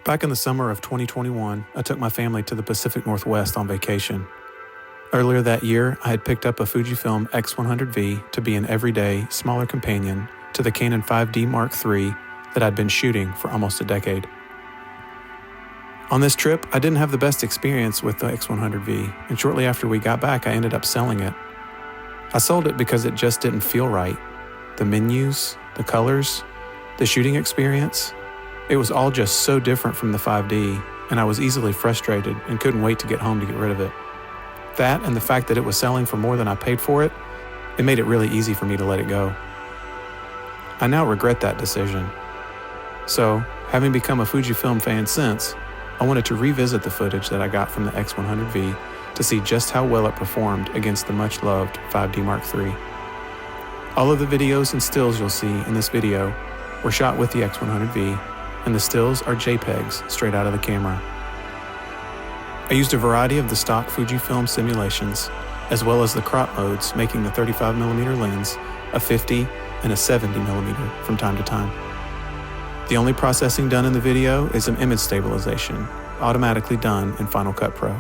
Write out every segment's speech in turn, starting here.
Back in the summer of 2021, I took my family to the Pacific Northwest on vacation. Earlier that year, I had picked up a Fujifilm X100V to be an everyday, smaller companion to the Canon 5D Mark III that I'd been shooting for almost a decade. On this trip, I didn't have the best experience with the X100V, and shortly after we got back, I ended up selling it. I sold it because it just didn't feel right. The menus, the colors, the shooting experience, it was all just so different from the 5D, and I was easily frustrated and couldn't wait to get home to get rid of it. That and the fact that it was selling for more than I paid for it, it made it really easy for me to let it go. I now regret that decision. So, having become a Fujifilm fan since, I wanted to revisit the footage that I got from the X100V to see just how well it performed against the much-loved 5D Mark III. All of the videos and stills you'll see in this video were shot with the X100V, and the stills are JPEGs straight out of the camera. I used a variety of the stock Fujifilm simulations, as well as the crop modes, making the 35mm lens a 50 and a 70mm from time to time. The only processing done in the video is some image stabilization, automatically done in Final Cut Pro.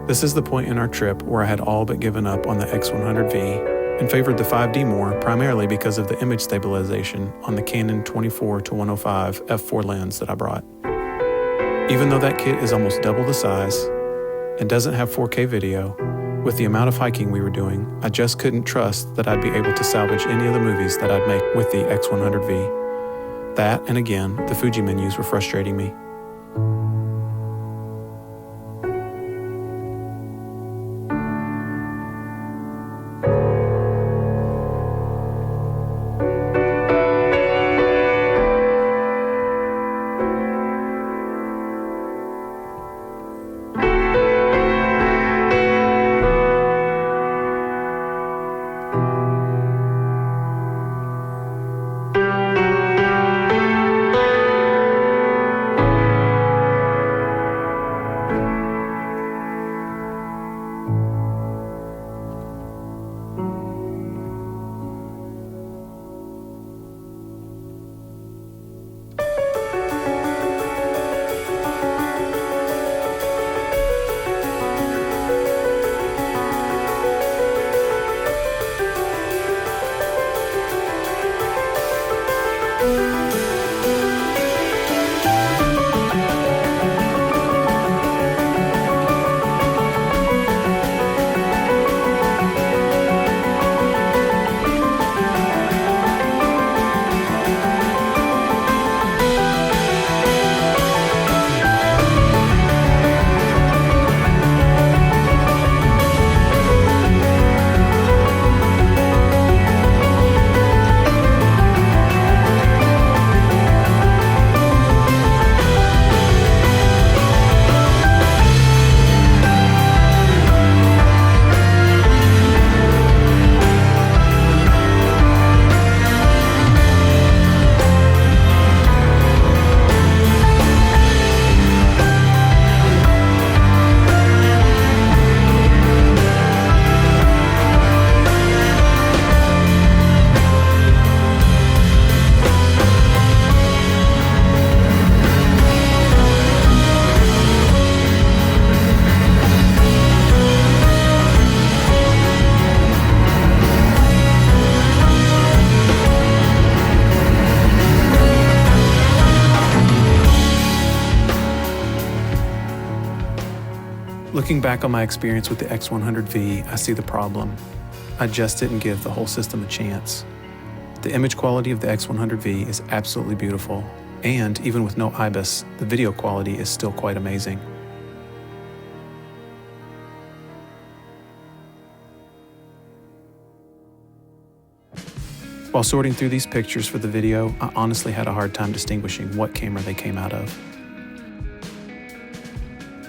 This is the point in our trip where I had all but given up on the X100V and favored the 5D more, primarily because of the image stabilization on the Canon 24-105 f4 lens that I brought. Even though that kit is almost double the size and doesn't have 4K video, with the amount of hiking we were doing, I just couldn't trust that I'd be able to salvage any of the movies that I'd make with the X100V. That, and again, the Fuji menus were frustrating me. Looking back on my experience with the X100V, I see the problem. I just didn't give the whole system a chance. The image quality of the X100V is absolutely beautiful, and even with no IBIS, the video quality is still quite amazing. While sorting through these pictures for the video, I honestly had a hard time distinguishing what camera they came out of.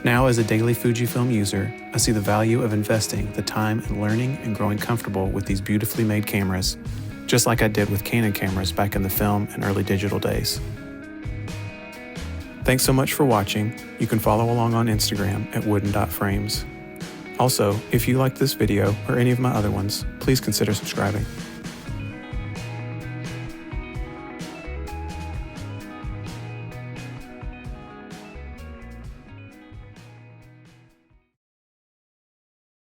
Now, as a daily Fujifilm user, I see the value of investing the time in learning and growing comfortable with these beautifully made cameras, just like I did with Canon cameras back in the film and early digital days. Thanks so much for watching. You can follow along on Instagram at wooden.frames. Also, if you like this video or any of my other ones, please consider subscribing.